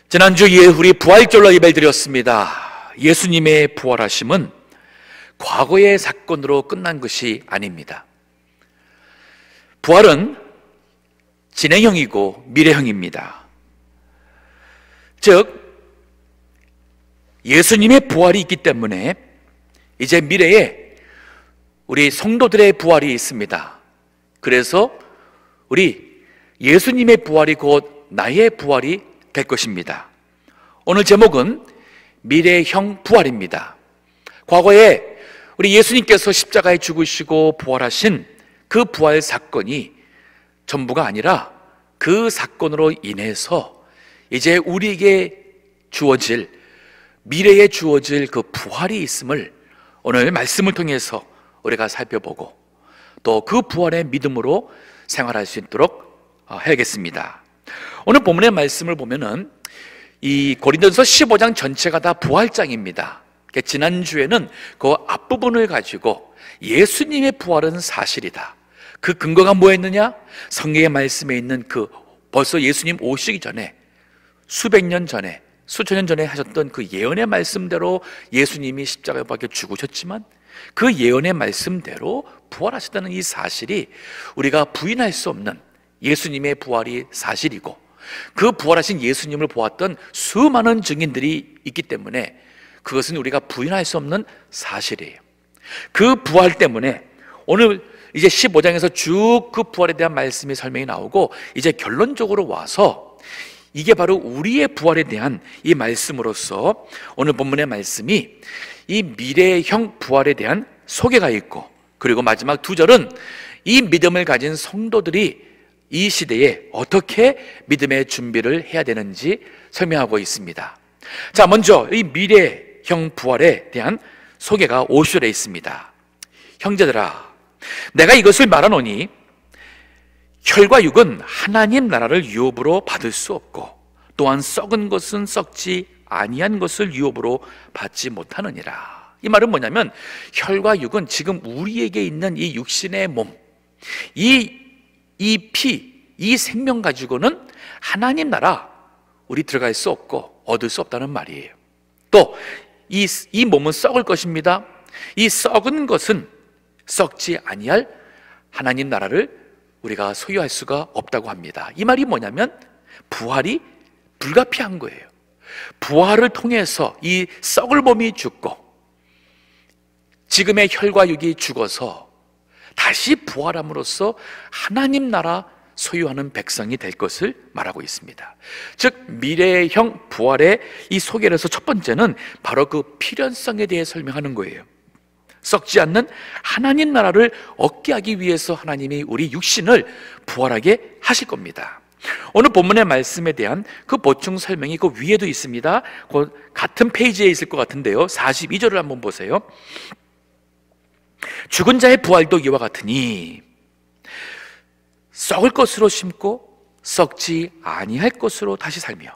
지난주에 우리 부활절로 예배를 드렸습니다. 예수님의 부활하심은 과거의 사건으로 끝난 것이 아닙니다. 부활은 진행형이고 미래형입니다. 즉 예수님의 부활이 있기 때문에 이제 미래에 우리 성도들의 부활이 있습니다. 그래서 우리 예수님의 부활이 곧 나의 부활이 될 것입니다. 오늘 제목은 미래형 부활입니다. 과거에 우리 예수님께서 십자가에 죽으시고 부활하신 그 부활 사건이 전부가 아니라 그 사건으로 인해서 이제 우리에게 주어질, 미래에 주어질 그 부활이 있음을 오늘 말씀을 통해서 우리가 살펴보고 또 그 부활의 믿음으로 생활할 수 있도록 해야겠습니다. 오늘 본문의 말씀을 보면은 이 고린도전서 15장 전체가 다 부활장입니다. 지난주에는 그 앞부분을 가지고 예수님의 부활은 사실이다. 그 근거가 뭐였느냐? 성경의 말씀에 있는 그 벌써 예수님 오시기 전에 수백 년 전에, 수천 년 전에 하셨던 그 예언의 말씀대로 예수님이 십자가에 못 박혀 죽으셨지만 그 예언의 말씀대로 부활하셨다는 이 사실이 우리가 부인할 수 없는 예수님의 부활이 사실이고, 그 부활하신 예수님을 보았던 수많은 증인들이 있기 때문에 그것은 우리가 부인할 수 없는 사실이에요. 그 부활 때문에 오늘 이제 15장에서 쭉 그 부활에 대한 말씀이 설명이 나오고, 이제 결론적으로 와서 이게 바로 우리의 부활에 대한 이 말씀으로서 오늘 본문의 말씀이 이 미래형 부활에 대한 소개가 있고, 그리고 마지막 두 절은 이 믿음을 가진 성도들이 이 시대에 어떻게 믿음의 준비를 해야 되는지 설명하고 있습니다. 자, 먼저 이 미래형 부활에 대한 소개가 5절에 있습니다. 형제들아, 내가 이것을 말하노니 혈과 육은 하나님 나라를 유업으로 받을 수 없고, 또한 썩은 것은 썩지 아니한 것을 유업으로 받지 못하느니라. 이 말은 뭐냐면, 혈과 육은 지금 우리에게 있는 이 육신의 몸, 이 피, 이 생명 가지고는 하나님 나라 우리 들어갈 수 없고 얻을 수 없다는 말이에요. 또 이 몸은 썩을 것입니다. 이 썩은 것은 썩지 아니할 하나님 나라를 우리가 소유할 수가 없다고 합니다. 이 말이 뭐냐면 부활이 불가피한 거예요. 부활을 통해서 이 썩을 몸이 죽고 지금의 혈과 육이 죽어서 다시 부활함으로써 하나님 나라 소유하는 백성이 될 것을 말하고 있습니다. 즉 미래형 부활의 이 소개를 해서 첫 번째는 바로 그 필연성에 대해 설명하는 거예요. 썩지 않는 하나님 나라를 얻게 하기 위해서 하나님이 우리 육신을 부활하게 하실 겁니다. 오늘 본문의 말씀에 대한 그 보충 설명이 그 위에도 있습니다. 그 같은 페이지에 있을 것 같은데요, 42절을 한번 보세요. 죽은 자의 부활도 이와 같으니 썩을 것으로 심고 썩지 아니할 것으로 다시 살며,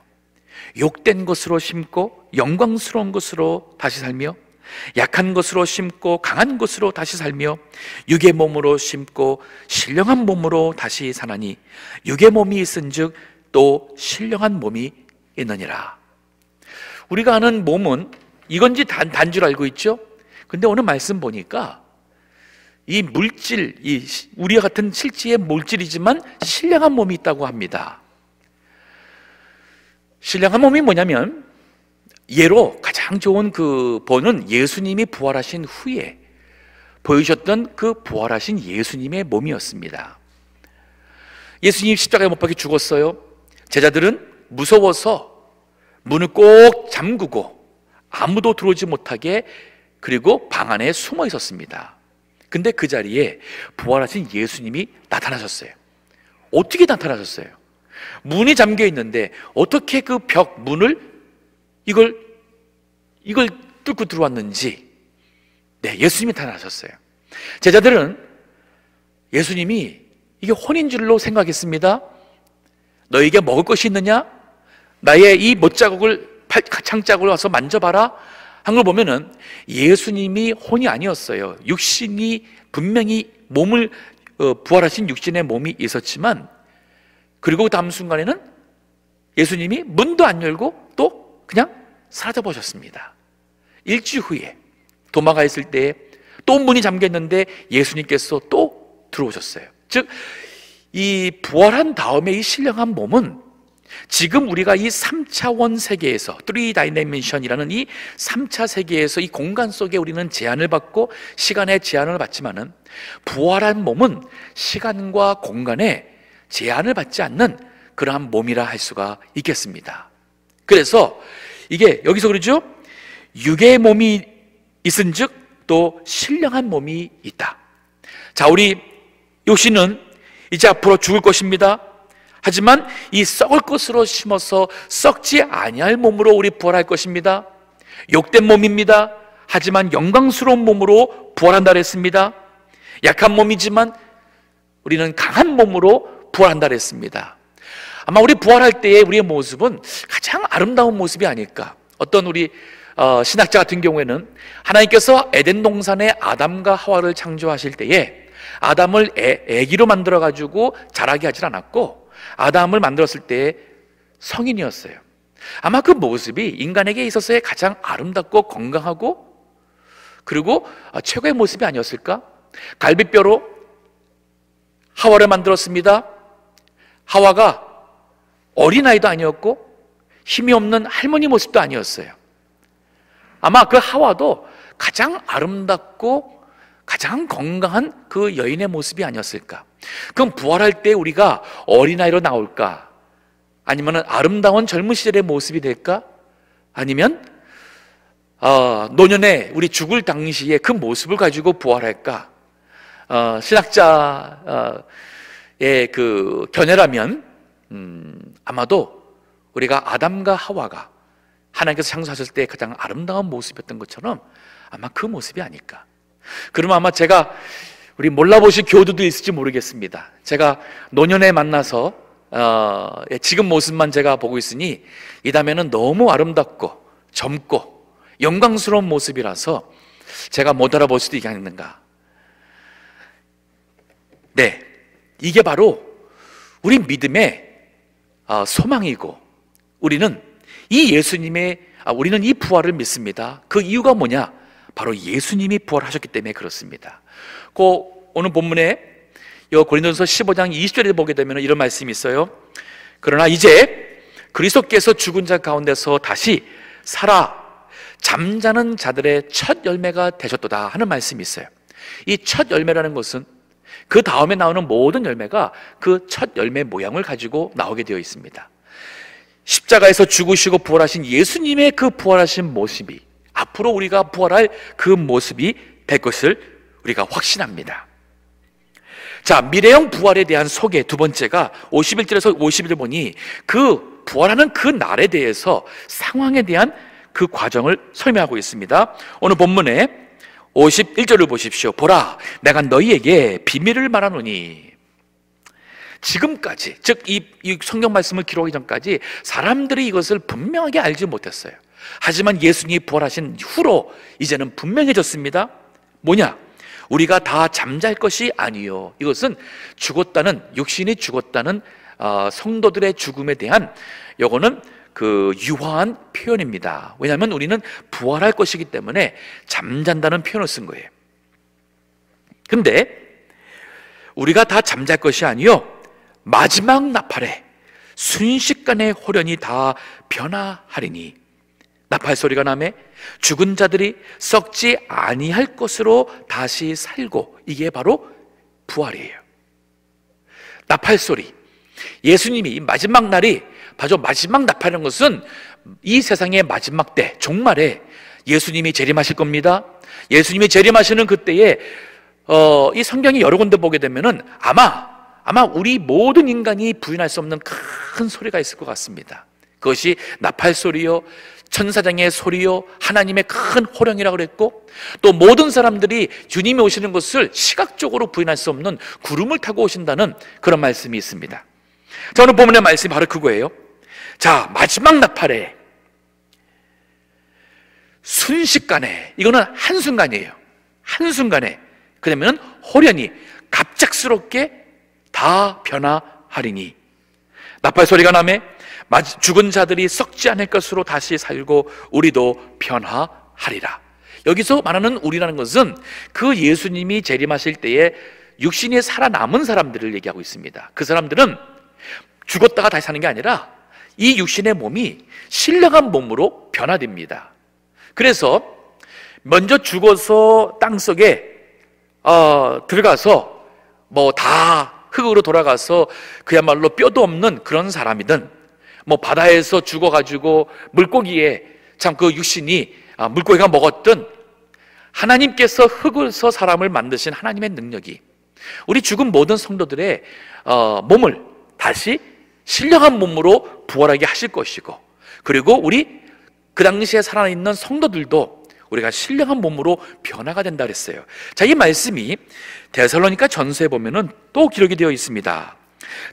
욕된 것으로 심고 영광스러운 것으로 다시 살며, 약한 것으로 심고 강한 것으로 다시 살며, 육의 몸으로 심고 신령한 몸으로 다시 사나니 육의 몸이 있은즉 또 신령한 몸이 있느니라. 우리가 아는 몸은 이건지 단 줄 알고 있죠? 근데 오늘 말씀 보니까 이 물질, 우리와 같은 실제의 물질이지만 신령한 몸이 있다고 합니다. 신령한 몸이 뭐냐면, 예로 가장 좋은 그 본은 예수님이 부활하신 후에 보여주셨던 그 부활하신 예수님의 몸이었습니다. 예수님 십자가에 못 박혀 죽었어요. 제자들은 무서워서 문을 꼭 잠그고 아무도 들어오지 못하게, 그리고 방 안에 숨어 있었습니다. 근데 그 자리에 부활하신 예수님이 나타나셨어요. 어떻게 나타나셨어요? 문이 잠겨 있는데 어떻게 그 벽 문을 이걸 뚫고 들어왔는지, 네, 예수님이 나타나셨어요. 제자들은 예수님이 이게 혼인 줄로 생각했습니다. 너에게 먹을 것이 있느냐? 나의 이 못자국을, 창자국을 와서 만져봐라 한 걸 보면은 예수님이 혼이 아니었어요. 육신이 분명히 몸을 부활하신 육신의 몸이 있었지만, 그리고 다음 순간에는 예수님이 문도 안 열고 그냥 사라져 버렸습니다. 일주일 후에 도마가 있을 때 또 문이 잠겼는데 예수님께서 또 들어오셨어요. 즉, 이 부활한 다음에 이 신령한 몸은 지금 우리가 이 3차원 세계에서 3다이멘션이라는 이 3차 세계에서 이 공간 속에 우리는 제한을 받고 시간의 제한을 받지만은 부활한 몸은 시간과 공간에 제한을 받지 않는 그러한 몸이라 할 수가 있겠습니다. 그래서 이게 여기서 그러죠. 육의 몸이 있은즉 또 신령한 몸이 있다. 자, 우리 요시는 이제 앞으로 죽을 것입니다. 하지만 이 썩을 것으로 심어서 썩지 아니할 몸으로 우리 부활할 것입니다. 욕된 몸입니다. 하지만 영광스러운 몸으로 부활한다 그랬습니다. 약한 몸이지만 우리는 강한 몸으로 부활한다 그랬습니다. 아마 우리 부활할 때의 우리의 모습은 가장 아름다운 모습이 아닐까. 어떤 우리 신학자 같은 경우에는 하나님께서 에덴 동산에 아담과 하와를 창조하실 때에 아담을 애기로 만들어 가지고 자라게 하질 않았고 아담을 만들었을 때 성인이었어요. 아마 그 모습이 인간에게 있어서의 가장 아름답고 건강하고 그리고 최고의 모습이 아니었을까? 갈비뼈로 하와를 만들었습니다. 하와가 어린아이도 아니었고 힘이 없는 할머니 모습도 아니었어요. 아마 그 하와도 가장 아름답고 가장 건강한 그 여인의 모습이 아니었을까? 그럼 부활할 때 우리가 어린아이로 나올까? 아니면 아름다운 젊은 시절의 모습이 될까? 아니면 노년에 우리 죽을 당시에 그 모습을 가지고 부활할까? 신학자의 그 견해라면 아마도 우리가 아담과 하와가 하나님께서 창조하셨을 때 가장 아름다운 모습이었던 것처럼 아마 그 모습이 아닐까. 그러면 아마 제가 우리 몰라보실 교우들도 있을지 모르겠습니다. 제가 노년에 만나서 지금 모습만 제가 보고 있으니 이 다음에는 너무 아름답고 젊고 영광스러운 모습이라서 제가 못 알아볼 수도 있겠는가. 네, 이게 바로 우리 믿음의 소망이고 우리는 우리는 이 부활을 믿습니다. 그 이유가 뭐냐? 바로 예수님이 부활하셨기 때문에 그렇습니다. 오늘 본문에 고린도전서 15장 20절에 보게 되면 이런 말씀이 있어요. 그러나 이제 그리스도께서 죽은 자 가운데서 다시 살아 잠자는 자들의 첫 열매가 되셨도다 하는 말씀이 있어요. 이 첫 열매라는 것은 그 다음에 나오는 모든 열매가 그 첫 열매 모양을 가지고 나오게 되어 있습니다. 십자가에서 죽으시고 부활하신 예수님의 그 부활하신 모습이 앞으로 우리가 부활할 그 모습이 될 것을 우리가 확신합니다. 자, 미래형 부활에 대한 소개 두 번째가 51절에서 52절 보니 그 부활하는 그 날에 대해서 상황에 대한 그 과정을 설명하고 있습니다. 오늘 본문에 51절을 보십시오. 보라, 내가 너희에게 비밀을 말하노니. 지금까지, 즉 이 성경 말씀을 기록하기 전까지 사람들이 이것을 분명하게 알지 못했어요. 하지만 예수님이 부활하신 후로 이제는 분명해졌습니다. 뭐냐? 우리가 다 잠잘 것이 아니요. 이것은 육신이 죽었다는 성도들의 죽음에 대한 요거는 그 유화한 표현입니다. 왜냐하면 우리는 부활할 것이기 때문에 잠잔다는 표현을 쓴 거예요. 근데 우리가 다 잠잘 것이 아니요 마지막 나팔에 순식간에 호련히 다 변화하리니. 나팔 소리가 나매 죽은 자들이 썩지 아니할 것으로 다시 살고, 이게 바로 부활이에요. 나팔 소리, 예수님이 마지막 날이 바로 마지막 나팔이라는 것은 이 세상의 마지막 때 종말에 예수님이 재림하실 겁니다. 예수님이 재림하시는 그때에 이 성경이 여러 군데 보게 되면은 아마 우리 모든 인간이 부인할 수 없는 큰 소리가 있을 것 같습니다. 그것이 나팔 소리요, 천사장의 소리요, 하나님의 큰 호령이라고 그랬고, 또 모든 사람들이 주님이 오시는 것을 시각적으로 부인할 수 없는 구름을 타고 오신다는 그런 말씀이 있습니다. 자, 오늘 본문의 말씀이 바로 그거예요. 자, 마지막 나팔에 순식간에, 이거는 한순간이에요. 한순간에, 그 다음에는 호련히 갑작스럽게 다 변화하리니. 나팔 소리가 나매 죽은 자들이 썩지 않을 것으로 다시 살고 우리도 변화하리라. 여기서 말하는 우리라는 것은 그 예수님이 재림하실 때에 육신이 살아남은 사람들을 얘기하고 있습니다. 그 사람들은 죽었다가 다시 사는 게 아니라 이 육신의 몸이 신령한 몸으로 변화됩니다. 그래서 먼저 죽어서 땅속에 들어가서 다 흙으로 돌아가서 그야말로 뼈도 없는 그런 사람이든 바다에서 죽어가지고 물고기에 참 그 육신이 물고기가 먹었든, 하나님께서 흙에서 사람을 만드신 하나님의 능력이 우리 죽은 모든 성도들의 몸을 다시 신령한 몸으로 부활하게 하실 것이고, 그리고 우리 그 당시에 살아있는 성도들도 우리가 신령한 몸으로 변화가 된다 그랬어요. 자, 이 말씀이 데살로니가 전서에 보면은 또 기록이 되어 있습니다.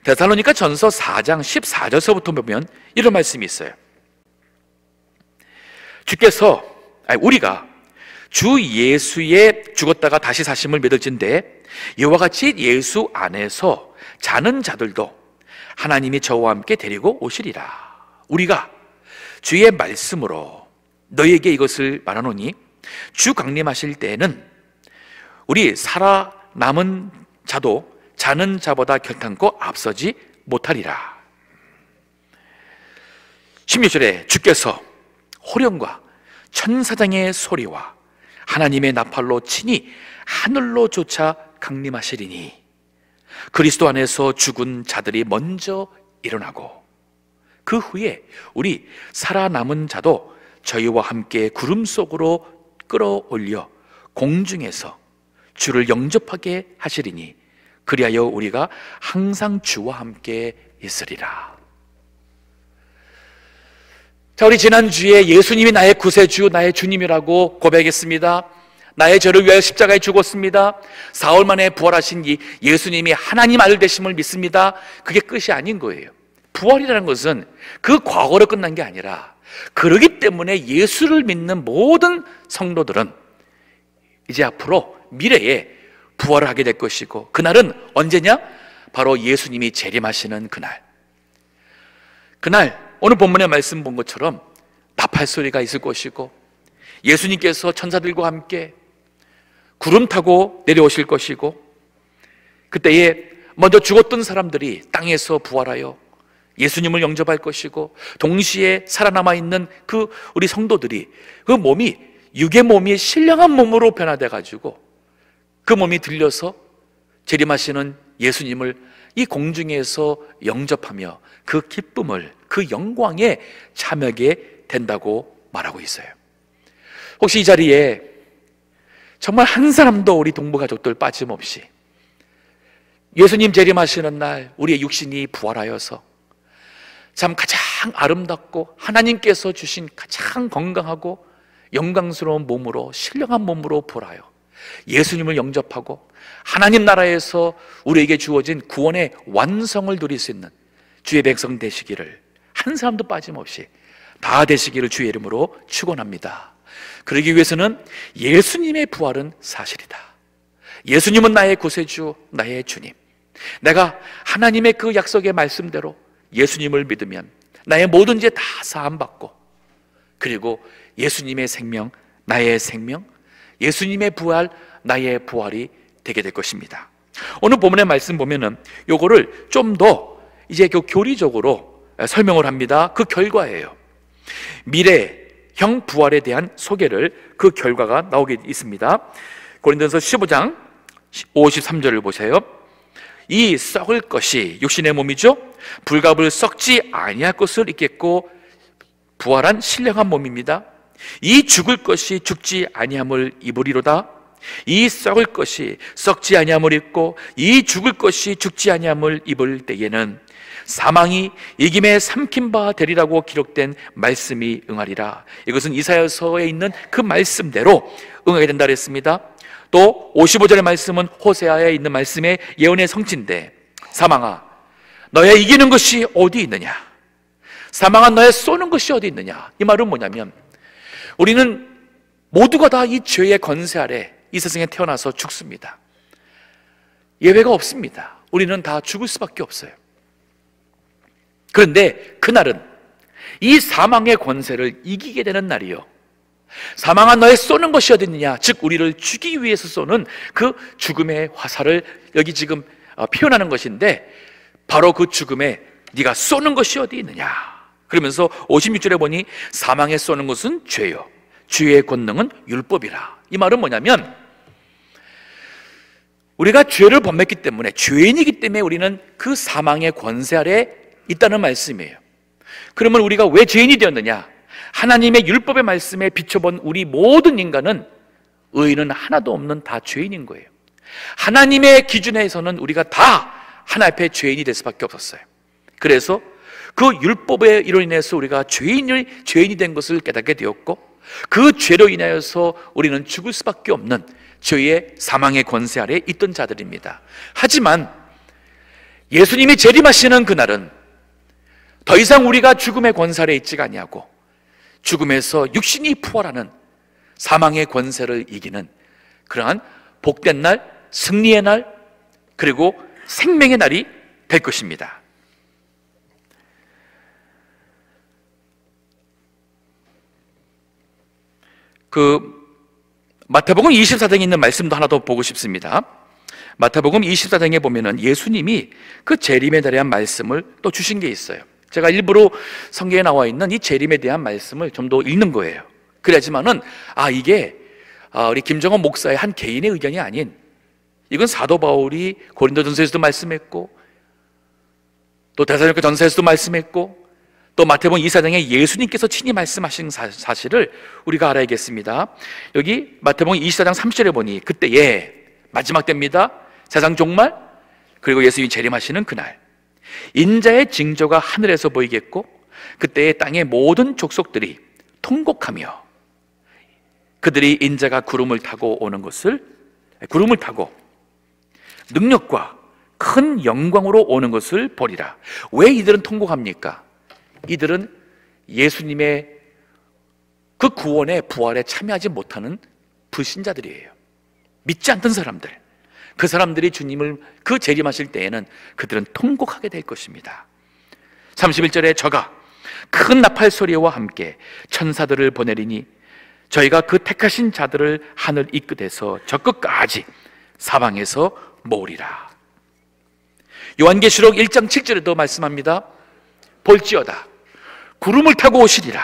데살로니가 전서 4장 14절서부터 보면 이런 말씀이 있어요. 우리가 주 예수의 죽었다가 다시 사심을 믿을진대 이와 같이 예수 안에서 자는 자들도 하나님이 저와 함께 데리고 오시리라. 우리가 주의 말씀으로 너희에게 이것을 말하노니 주 강림하실 때에는 우리 살아남은 자도 자는 자보다 결탄코 앞서지 못하리라. 16절에 주께서 호령과 천사장의 소리와 하나님의 나팔로 친히 하늘로 쫓아 강림하시리니 그리스도 안에서 죽은 자들이 먼저 일어나고 그 후에 우리 살아남은 자도 저희와 함께 구름 속으로 끌어올려 공중에서 주를 영접하게 하시리니 그리하여 우리가 항상 주와 함께 있으리라. 자, 우리 지난주에 예수님이 나의 구세주, 나의 주님이라고 고백했습니다. 나의 죄를 위하여 십자가에 죽었습니다. 사흘 만에 부활하신 이 예수님이 하나님 아들 되심을 믿습니다. 그게 끝이 아닌 거예요. 부활이라는 것은 그 과거로 끝난 게 아니라, 그러기 때문에 예수를 믿는 모든 성도들은 이제 앞으로 미래에 부활을 하게 될 것이고, 그날은 언제냐? 바로 예수님이 재림하시는 그날 오늘 본문의 말씀 본 것처럼 나팔 소리가 있을 것이고, 예수님께서 천사들과 함께 구름 타고 내려오실 것이고, 그때에 먼저 죽었던 사람들이 땅에서 부활하여 예수님을 영접할 것이고, 동시에 살아남아 있는 그 우리 성도들이 그 몸이 육의 몸이 신령한 몸으로 변화돼 가지고 그 몸이 들려서 재림하시는 예수님을 이 공중에서 영접하며 그 기쁨을, 그 영광에 참여하게 된다고 말하고 있어요. 혹시 이 자리에 정말 한 사람도 우리 동부 가족들 빠짐없이 예수님 재림하시는 날 우리의 육신이 부활하여서 참 가장 아름답고 하나님께서 주신 가장 건강하고 영광스러운 몸으로, 신령한 몸으로 부활하여 예수님을 영접하고 하나님 나라에서 우리에게 주어진 구원의 완성을 누릴 수 있는 주의 백성 되시기를 한 사람도 빠짐없이 다 되시기를 주의 이름으로 축원합니다. 그러기 위해서는 예수님의 부활은 사실이다. 예수님은 나의 구세주, 나의 주님. 내가 하나님의 그 약속의 말씀대로 예수님을 믿으면 나의 모든 죄 다 사함받고, 그리고 예수님의 생명, 나의 생명, 예수님의 부활, 나의 부활이 되게 될 것입니다. 오늘 본문의 말씀 보면은 요거를 좀 더 이제 그 교리적으로 설명을 합니다. 그 결과예요. 미래형 부활에 대한 소개를, 그 결과가 나오게 있습니다. 고린도전서 15장 53절을 보세요. 이 썩을 것이 육신의 몸이죠. 불갑을 썩지 아니할 것을 입겠고 부활한 신령한 몸입니다. 이 죽을 것이 죽지 아니함을 입으리로다. 이 썩을 것이 썩지 아니함을 입고 이 죽을 것이 죽지 아니함을 입을 때에는 사망이 이김에 삼킨 바 되리라고 기록된 말씀이 응하리라. 이것은 이사야서에 있는 그 말씀대로 응하게 된다 그랬습니다. 또 55절의 말씀은 호세아에 있는 말씀의 예언의 성취인데, 사망아 너의 이기는 것이 어디 있느냐, 사망아 너의 쏘는 것이 어디 있느냐. 이 말은 뭐냐면, 우리는 모두가 다 이 죄의 권세 아래 이 세상에 태어나서 죽습니다. 예외가 없습니다. 우리는 다 죽을 수밖에 없어요. 그런데 그날은 이 사망의 권세를 이기게 되는 날이요, 사망아 너의 쏘는 것이 어디 있느냐, 즉 우리를 죽이기 위해서 쏘는 그 죽음의 화살을 여기 지금 표현하는 것인데, 바로 그 죽음에 네가 쏘는 것이 어디 있느냐. 그러면서 56절에 보니 사망에 쏘는 것은 죄요, 죄의 권능은 율법이라. 이 말은 뭐냐면, 우리가 죄를 범했기 때문에, 죄인이기 때문에 우리는 그 사망의 권세 아래 있다는 말씀이에요. 그러면 우리가 왜 죄인이 되었느냐? 하나님의 율법의 말씀에 비춰본 우리 모든 인간은 의인은 하나도 없는 다 죄인인 거예요. 하나님의 기준에서는 우리가 다 하나님 앞에 죄인이 될 수밖에 없었어요. 그래서 그 율법에 이로 인해서 우리가 죄인이 된 것을 깨닫게 되었고, 그 죄로 인하여서 우리는 죽을 수밖에 없는 죄의 사망의 권세 아래 있던 자들입니다. 하지만 예수님이 재림하시는 그날은 더 이상 우리가 죽음의 권세 아래 있지가 아니하고, 죽음에서 육신이 부활하는 사망의 권세를 이기는 그러한 복된 날, 승리의 날, 그리고 생명의 날이 될 것입니다. 마태복음 24장에 있는 말씀도 하나 더 보고 싶습니다. 마태복음 24장에 보면은 예수님이 그 재림에 대한 말씀을 또 주신 게 있어요. 제가 일부러 성경에 나와 있는 이 재림에 대한 말씀을 좀 더 읽는 거예요. 그래야지만은 이게 우리 김정원 목사의 한 개인의 의견이 아닌, 이건 사도 바울이 고린도전서에서도 말씀했고, 또 데살로니가 전서에서도 말씀했고, 또 마태복음 24장에 예수님께서 친히 말씀하신 사실을 우리가 알아야겠습니다. 여기 마태복음 24장 30절에 보니 그때에 마지막 때입니다. 세상 종말, 그리고 예수님이 재림하시는 그날, 인자의 징조가 하늘에서 보이겠고, 그때에 땅의 모든 족속들이 통곡하며 그들이 인자가 구름을 타고 능력과 큰 영광으로 오는 것을 보리라. 왜 이들은 통곡합니까? 이들은 예수님의 그 구원의 부활에 참여하지 못하는 불신자들이에요. 믿지 않던 사람들, 그 사람들이 주님을 그 재림하실 때에는 그들은 통곡하게 될 것입니다. 31절에 저가 큰 나팔 소리와 함께 천사들을 보내리니 저희가 그 택하신 자들을 하늘 이 끝에서 저 끝까지 사방에서 모으리라. 요한계시록 1장 7절에도 말씀합니다. 볼지어다 구름을 타고 오시리라.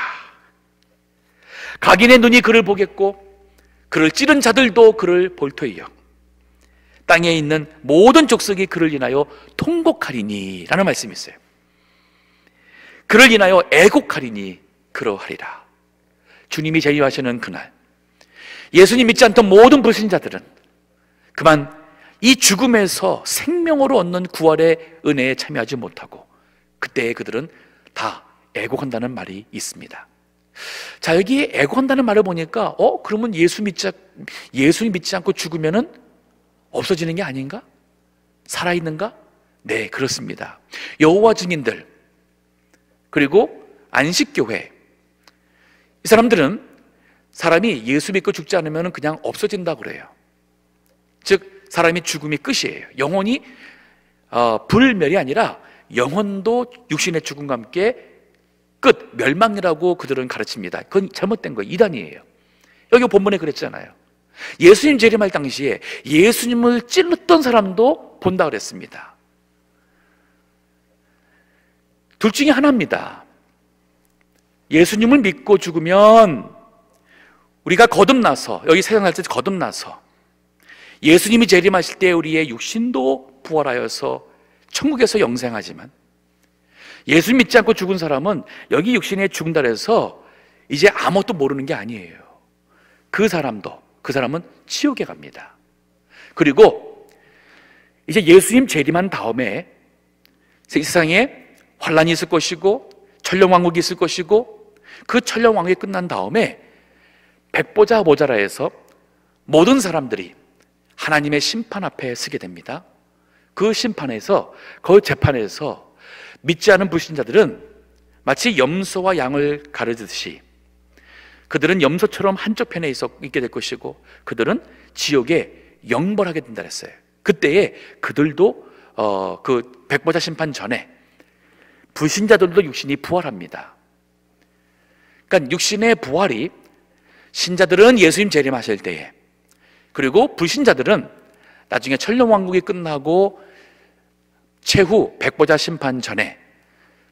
각인의 눈이 그를 보겠고 그를 찌른 자들도 그를 볼 터이요 땅에 있는 모든 족속이 그를 인하여 통곡하리니 라는 말씀이 있어요. 그를 인하여 애곡하리니 그러하리라. 주님이 재림하시는 그날, 예수님 믿지 않던 모든 불신자들은 그만 이 죽음에서 생명으로 얻는 구원의 은혜에 참여하지 못하고 그때 그들은 다 애곡한다는 말이 있습니다. 자, 여기 애곡한다는 말을 보니까 그러면 예수 믿지 않고 죽으면은 없어지는 게 아닌가? 살아있는가? 네, 그렇습니다. 여호와 증인들, 그리고 안식교회, 이 사람들은 사람이 예수 믿고 죽지 않으면 그냥 없어진다고 그래요. 즉 사람이 죽음이 끝이에요. 영혼이 불멸이 아니라 영혼도 육신의 죽음과 함께 끝, 멸망이라고 그들은 가르칩니다. 그건 잘못된 거예요. 이단이에요. 여기 본문에 그랬잖아요. 예수님 재림할 당시에 예수님을 찔렀던 사람도 본다 그랬습니다. 둘 중에 하나입니다. 예수님을 믿고 죽으면 우리가 거듭나서, 여기 세상 살 때 거듭나서 예수님이 재림하실 때 우리의 육신도 부활하여서 천국에서 영생하지만, 예수님 믿지 않고 죽은 사람은 여기 육신에 중달해서 이제 아무것도 모르는 게 아니에요. 그 사람은 지옥에 갑니다. 그리고 이제 예수님 재림한 다음에 세상에 환란이 있을 것이고 천령왕국이 있을 것이고, 그 천령왕국이 끝난 다음에 백보자 모자라에서 모든 사람들이 하나님의 심판 앞에 서게 됩니다. 그 심판에서, 그 재판에서 믿지 않은 불신자들은 마치 염소와 양을 가르듯이 그들은 염소처럼 한쪽 편에 있게 될 것이고 그들은 지옥에 영벌하게 된다 했어요. 그때에 그들도 그 백보자 심판 전에 불신자들도 육신이 부활합니다. 그러니까 육신의 부활이, 신자들은 예수님 재림하실 때에, 그리고 불신자들은 나중에 천년왕국이 끝나고 최후 백보자 심판 전에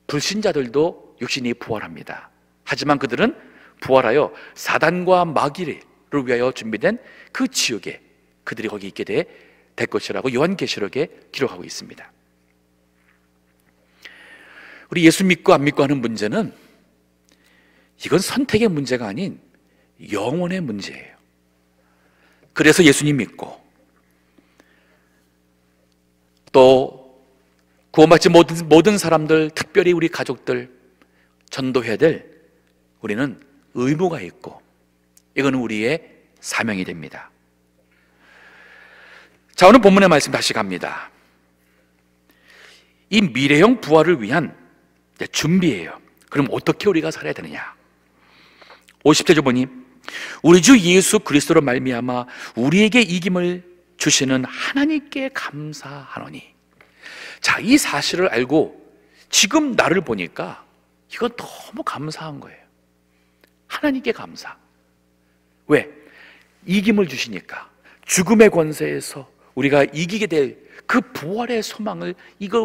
불신자들도 육신이 부활합니다. 하지만 그들은 부활하여 사단과 마귀를 위하여 준비된 그 지옥에 그들이 거기 있게 될 것이라고 요한계시록에 기록하고 있습니다. 우리 예수 믿고 안 믿고 하는 문제는, 이건 선택의 문제가 아닌 영혼의 문제예요. 그래서 예수님 믿고 또 구원받지 모든 사람들, 특별히 우리 가족들 전도해야 될 우리는 의무가 있고, 이거는 우리의 사명이 됩니다. 자, 오늘 본문의 말씀 다시 갑니다. 이 미래형 부활을 위한 준비예요. 그럼 어떻게 우리가 살아야 되느냐? 50절 보니 우리 주 예수 그리스도로 말미암아 우리에게 이김을 주시는 하나님께 감사하노니. 자, 이 사실을 알고 지금 나를 보니까 이건 너무 감사한 거예요. 하나님께 감사. 왜? 이김을 주시니까. 죽음의 권세에서 우리가 이기게 될 그 부활의 소망을, 이거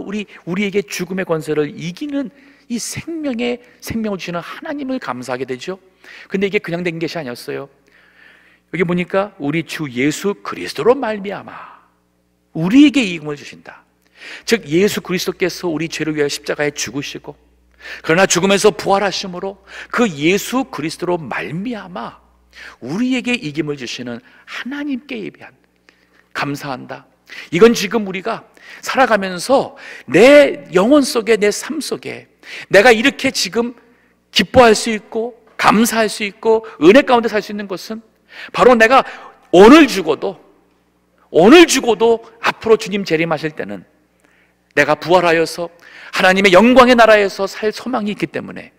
우리에게 죽음의 권세를 이기는 이 생명을 주시는 하나님을 감사하게 되죠. 근데 이게 그냥 된 것이 아니었어요. 여기 보니까 우리 주 예수 그리스도로 말미암아 우리에게 이김을 주신다. 즉 예수 그리스도께서 우리 죄를 위하여 십자가에 죽으시고, 그러나 죽음에서 부활하심으로 그 예수 그리스도로 말미암아 우리에게 이김을 주시는 하나님께 예배한, 감사한다. 이건 지금 우리가 살아가면서 내 영혼 속에, 내 삶 속에 내가 이렇게 지금 기뻐할 수 있고 감사할 수 있고 은혜 가운데 살 수 있는 것은 바로 내가 오늘 죽어도 앞으로 주님 재림하실 때는 내가 부활하여서 하나님의 영광의 나라에서 살 소망이 있기 때문에,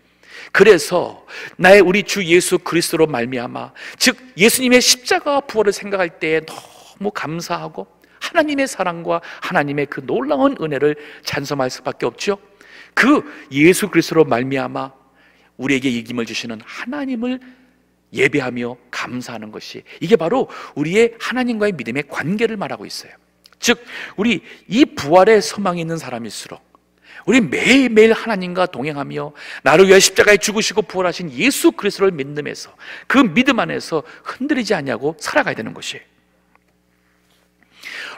그래서 나의 우리 주 예수 그리스도로 말미암아, 즉 예수님의 십자가와 부활을 생각할 때에 너무 감사하고 하나님의 사랑과 하나님의 그 놀라운 은혜를 찬송할 수밖에 없죠. 그 예수 그리스도로 말미암아 우리에게 이김을 주시는 하나님을 예배하며 감사하는 것이, 이게 바로 우리의 하나님과의 믿음의 관계를 말하고 있어요. 즉 우리 이 부활의 소망이 있는 사람일수록 우리 매일매일 하나님과 동행하며 나를 위해 십자가에 죽으시고 부활하신 예수 그리스도를 믿음에서, 그 믿음 안에서 흔들리지 않냐고 살아가야 되는 것이에요.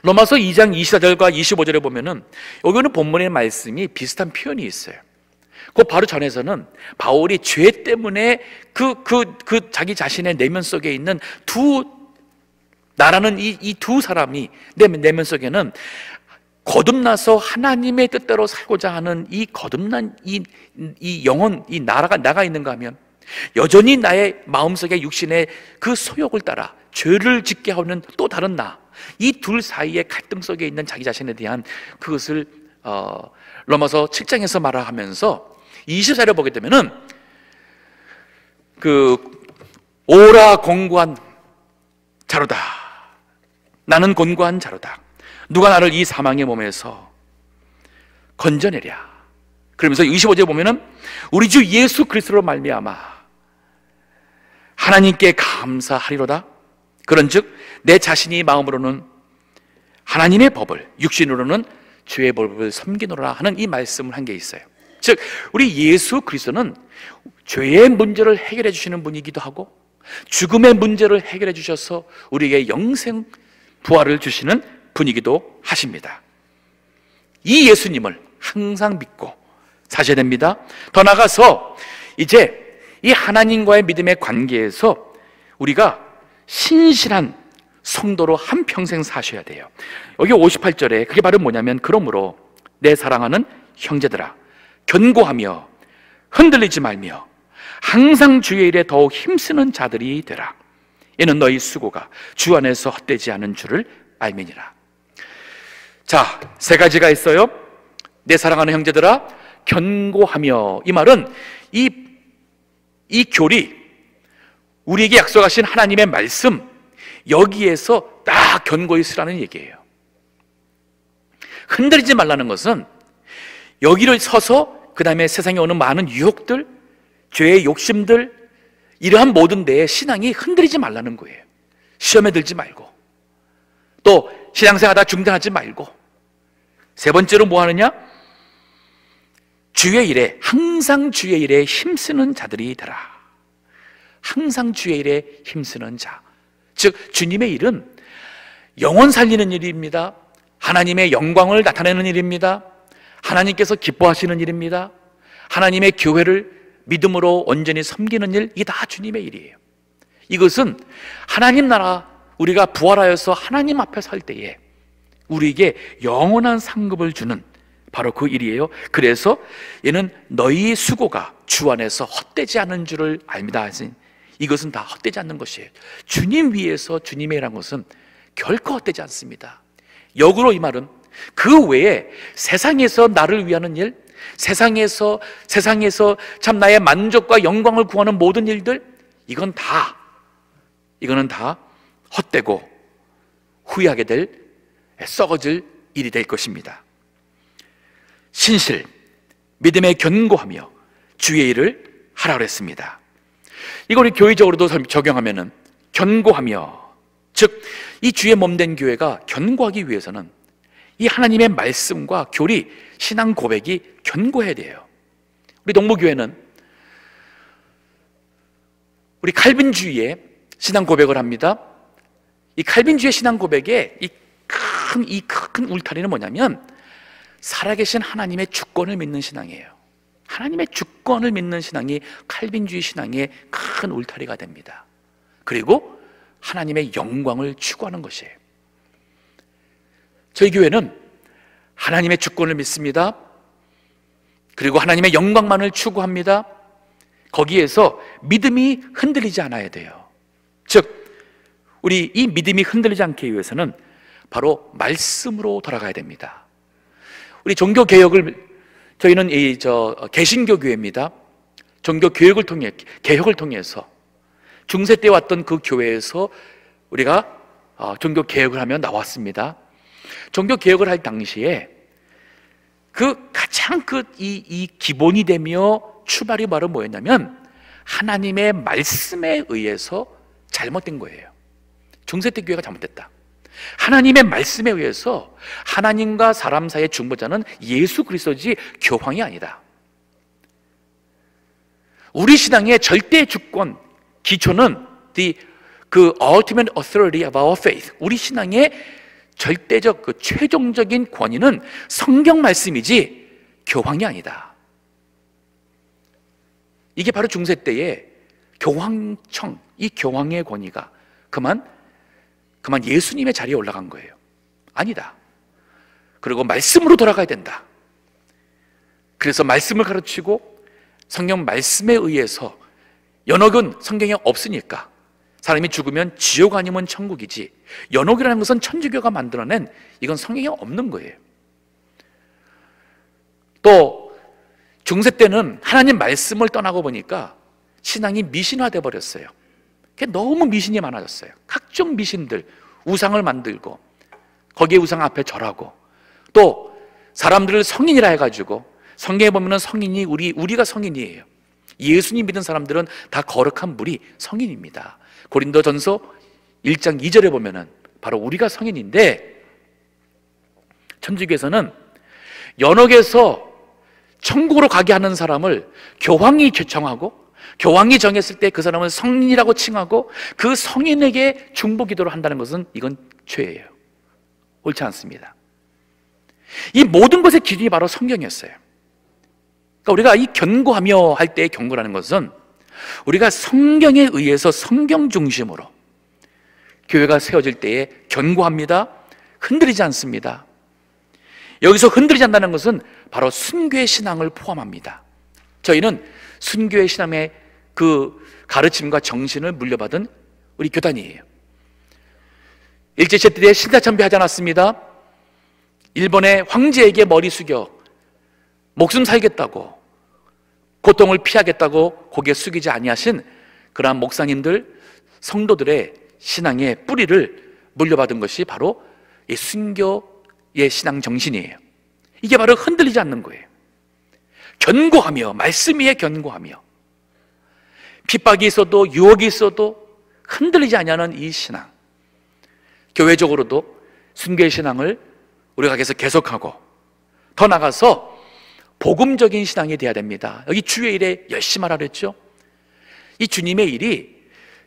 로마서 2장 24절과 25절에 보면은 여기는 본문의 말씀이 비슷한 표현이 있어요. 그 바로 전에서는 바울이 죄 때문에 그 자기 자신의 내면 속에 있는 나라는 이 두 사람이 내면 속에는 거듭나서 하나님의 뜻대로 살고자 하는 이 거듭난 이 영혼, 이 나라가 나가 있는가 하면 여전히 나의 마음속에 육신의 그 소욕을 따라 죄를 짓게 하는 또 다른 이 둘 사이의 갈등 속에 있는 자기 자신에 대한 그것을 로마서 7장에서 말하면서 24절에 보게 되면은 오라 곤고한 자로다, 나는 곤고한 자로다, 누가 나를 이 사망의 몸에서 건져내랴. 그러면서 25절에 보면은 우리 주 예수 그리스도로 말미암아 하나님께 감사하리로다. 그런즉 내 자신이 마음으로는 하나님의 법을, 육신으로는 주의 법을 섬기노라 하는 이 말씀을 한 게 있어요. 즉 우리 예수 그리스도는 죄의 문제를 해결해 주시는 분이기도 하고 죽음의 문제를 해결해 주셔서 우리에게 영생 부활을 주시는 분이기도 하십니다. 이 예수님을 항상 믿고 사셔야 됩니다. 더 나아가서 이제 이 하나님과의 믿음의 관계에서 우리가 신실한 성도로 한평생 사셔야 돼요. 여기 58절에 그게 바로 뭐냐면, 그러므로 내 사랑하는 형제들아 견고하며 흔들리지 말며 항상 주의 일에 더욱 힘쓰는 자들이 되라. 이는 너희 수고가 주 안에서 헛되지 않은 줄을 알미니라. 자, 세 가지가 있어요. 내 사랑하는 형제들아 견고하며, 이 말은 이 교리, 우리에게 약속하신 하나님의 말씀, 여기에서 딱 견고히 쓰라는 얘기예요. 흔들리지 말라는 것은 여기를 서서 그 다음에 세상에 오는 많은 유혹들, 죄의 욕심들, 이러한 모든 데에 신앙이 흔들리지 말라는 거예요. 시험에 들지 말고, 또 신앙생활하다 중단하지 말고, 세 번째로 뭐 하느냐? 주의 일에, 항상 주의 일에 힘쓰는 자들이 되라. 항상 주의 일에 힘쓰는 자, 즉 주님의 일은 영혼 살리는 일입니다. 하나님의 영광을 나타내는 일입니다. 하나님께서 기뻐하시는 일입니다. 하나님의 교회를 믿음으로 온전히 섬기는 일, 이게 다 주님의 일이에요. 이것은 하나님 나라, 우리가 부활하여서 하나님 앞에 설 때에 우리에게 영원한 상급을 주는 바로 그 일이에요. 그래서 얘는 너희 수고가 주 안에서 헛되지 않은 줄을 압니다. 이것은 다 헛되지 않는 것이에요. 주님 위에서 주님의 일한 것은 결코 헛되지 않습니다. 역으로 이 말은 그 외에 세상에서 나를 위하는 일, 세상에서 참 나의 만족과 영광을 구하는 모든 일들, 이거는 다 헛되고 후회하게 될, 썩어질 일이 될 것입니다. 신실, 믿음에 견고하며 주의 일을 하라 그랬습니다. 이걸 교회적으로도 적용하면은 견고하며, 즉 이 주의 몸된 교회가 견고하기 위해서는 이 하나님의 말씀과 교리, 신앙 고백이 견고해야 돼요. 우리 동부교회는 우리 칼빈주의의 신앙 고백을 합니다. 이 칼빈주의 신앙 고백의 이 큰 울타리는 뭐냐면 살아계신 하나님의 주권을 믿는 신앙이에요. 하나님의 주권을 믿는 신앙이 칼빈주의 신앙의 큰 울타리가 됩니다. 그리고 하나님의 영광을 추구하는 것이에요. 저희 교회는 하나님의 주권을 믿습니다. 그리고 하나님의 영광만을 추구합니다. 거기에서 믿음이 흔들리지 않아야 돼요. 즉 우리 이 믿음이 흔들리지 않기 위해서는 바로 말씀으로 돌아가야 됩니다. 우리 종교개혁을, 저희는 개신교 교회입니다. 종교개혁을 통해서 중세 때 왔던 그 교회에서 우리가 종교개혁을 하며 나왔습니다. 종교개혁을 할 당시에 가장 이 기본이 되며 출발이 바로 뭐였냐면 하나님의 말씀에 의해서 잘못된 거예요. 중세 때 교회가 잘못됐다. 하나님의 말씀에 의해서 하나님과 사람 사이의 중보자는 예수 그리스도지 교황이 아니다. 우리 신앙의 절대 주권, 기초는 그 ultimate authority of our faith, 우리 신앙의 절대적 최종적인 권위는 성경 말씀이지 교황이 아니다. 이게 바로 중세 때의 교황청, 이 교황의 권위가 그만 예수님의 자리에 올라간 거예요. 아니다. 그리고 말씀으로 돌아가야 된다. 그래서 말씀을 가르치고 성경 말씀에 의해서, 연옥은 성경에 없으니까 사람이 죽으면 지옥 아니면 천국이지, 연옥이라는 것은 천주교가 만들어낸, 이건 성경에 없는 거예요. 또 중세 때는 하나님 말씀을 떠나고 보니까 신앙이 미신화돼 버렸어요. 너무 미신이 많아졌어요. 각종 미신들, 우상을 만들고 거기에 우상 앞에 절하고, 또 사람들을 성인이라 해가지고, 성경에 보면 성인이 우리가 성인이에요. 예수님 믿은 사람들은 다 거룩한 물이 성인입니다. 고린도전서 1장 2절에 보면은 바로 우리가 성인인데, 천주교에서는 연옥에서 천국으로 가게 하는 사람을 교황이 정하고, 교황이 정했을 때 그 사람을 성인이라고 칭하고 그 성인에게 중보 기도를 한다는 것은 이건 죄예요. 옳지 않습니다. 이 모든 것의 기준이 바로 성경이었어요. 그러니까 우리가 이 견고하며 할 때의 견고라는 것은 우리가 성경에 의해서 성경 중심으로 교회가 세워질 때에 견고합니다. 흔들리지 않습니다. 여기서 흔들리지 않는다는 것은 바로 순교의 신앙을 포함합니다. 저희는 순교의 신앙의 그 가르침과 정신을 물려받은 우리 교단이에요. 일제시대 때 신사참배하지 않았습니다. 일본의 황제에게 머리 숙여 목숨 살겠다고, 고통을 피하겠다고 고개 숙이지 아니하신 그러한 목사님들, 성도들의 신앙의 뿌리를 물려받은 것이 바로 이 순교의 신앙 정신이에요. 이게 바로 흔들리지 않는 거예요. 견고하며, 말씀 위에 견고하며, 핍박이 있어도 유혹이 있어도 흔들리지 않냐는 이 신앙, 교회적으로도 순교의 신앙을 우리가 계속하고 더 나가서 복음적인 신앙이 되어야 됩니다. 여기 주의 일에 열심히 하라 그랬죠. 이 주님의 일이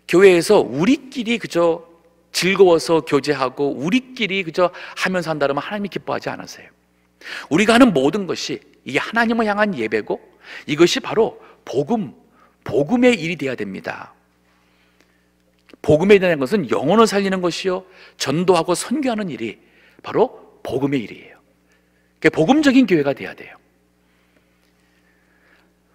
교회에서 우리끼리 그저 즐거워서 교제하고 우리끼리 그저 하면서 한다면 하나님이 기뻐하지 않으세요. 우리가 하는 모든 것이 이게 하나님을 향한 예배고 이것이 바로 복음의 일이 되어야 됩니다. 복음에 대한 것은 영혼을 살리는 것이요, 전도하고 선교하는 일이 바로 복음의 일이에요. 복음적인 교회가 돼야 돼요.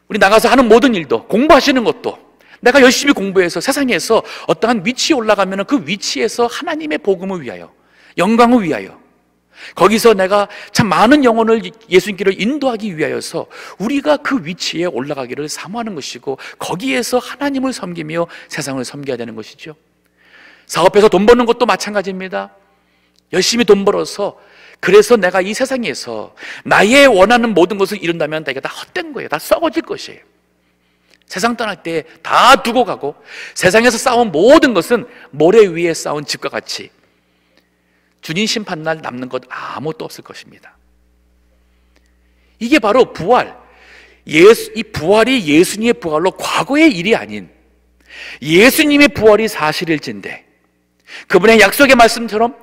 우리 나가서 하는 모든 일도, 공부하시는 것도 내가 열심히 공부해서 세상에서 어떠한 위치에 올라가면 그 위치에서 하나님의 복음을 위하여, 영광을 위하여, 거기서 내가 참 많은 영혼을 예수님께로 인도하기 위하여서 우리가 그 위치에 올라가기를 사모하는 것이고, 거기에서 하나님을 섬기며 세상을 섬겨야 되는 것이죠. 사업해서 돈 버는 것도 마찬가지입니다. 열심히 돈 벌어서, 그래서 내가 이 세상에서 나의 원하는 모든 것을 이룬다면 이게 다 헛된 거예요. 다 썩어질 것이에요. 세상 떠날 때 다 두고 가고, 세상에서 쌓은 모든 것은 모래 위에 쌓은 집과 같이 주님 심판날 남는 것 아무것도 없을 것입니다. 이게 바로 부활, 이 부활이 예수님의 부활로 과거의 일이 아닌 예수님의 부활이 사실일진데, 그분의 약속의 말씀처럼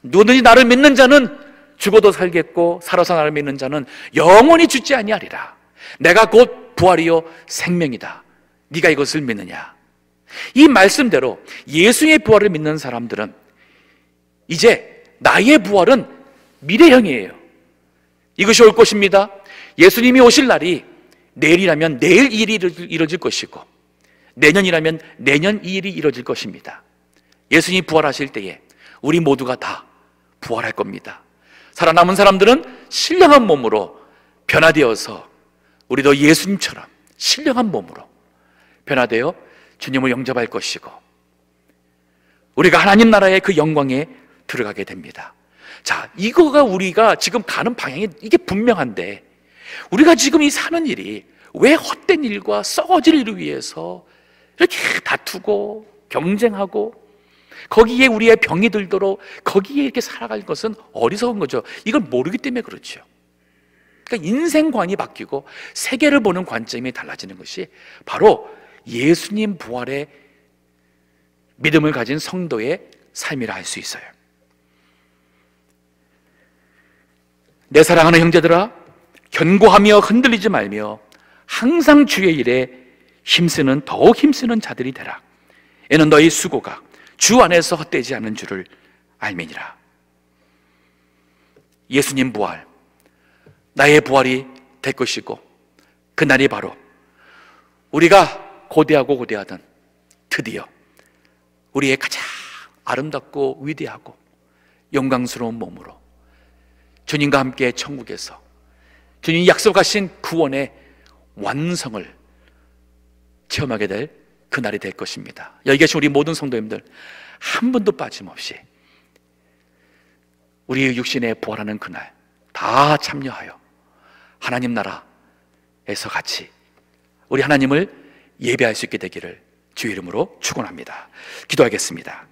누구든지 나를 믿는 자는 죽어도 살겠고 살아서 나를 믿는 자는 영원히 죽지 아니하리라. 내가 곧 부활이요 생명이다. 네가 이것을 믿느냐? 이 말씀대로 예수의 부활을 믿는 사람들은 이제 나의 부활은 미래형이에요. 이것이 올 것입니다. 예수님이 오실 날이 내일이라면 내일 일이 이루어질 것이고, 내년이라면 내년 이 일이 이루어질 것입니다. 예수님이 부활하실 때에 우리 모두가 다 부활할 겁니다. 살아남은 사람들은 신령한 몸으로 변화되어서 우리도 예수님처럼 신령한 몸으로 변화되어 주님을 영접할 것이고, 우리가 하나님 나라의 그 영광에 들어가게 됩니다. 자, 이거가 우리가 지금 가는 방향이 이게 분명한데, 우리가 지금 이 사는 일이 왜 헛된 일과 썩어질 일을 위해서 이렇게 다투고 경쟁하고 거기에 우리의 병이 들도록 거기에 이렇게 살아갈 것은 어리석은 거죠. 이걸 모르기 때문에 그렇죠. 그러니까 인생관이 바뀌고 세계를 보는 관점이 달라지는 것이 바로 예수님 부활의 믿음을 가진 성도의 삶이라 할 수 있어요. 내 사랑하는 형제들아, 견고하며 흔들리지 말며 항상 주의 일에 힘쓰는, 더욱 힘쓰는 자들이 되라. 이는 너희 수고가 주 안에서 헛되지 않은 줄을 알미니라. 예수님 부활, 나의 부활이 될 것이고, 그날이 바로 우리가 고대하던 드디어 우리의 가장 아름답고 위대하고 영광스러운 몸으로 주님과 함께 천국에서 주님이 약속하신 구원의 완성을 체험하게 될 그날이 될 것입니다. 여기 계신 우리 모든 성도님들 한 분도 빠짐없이 우리의 육신에 부활하는 그날 다 참여하여 하나님 나라에서 같이 우리 하나님을 예배할 수 있게 되기를 주의 이름으로 축원합니다. 기도하겠습니다.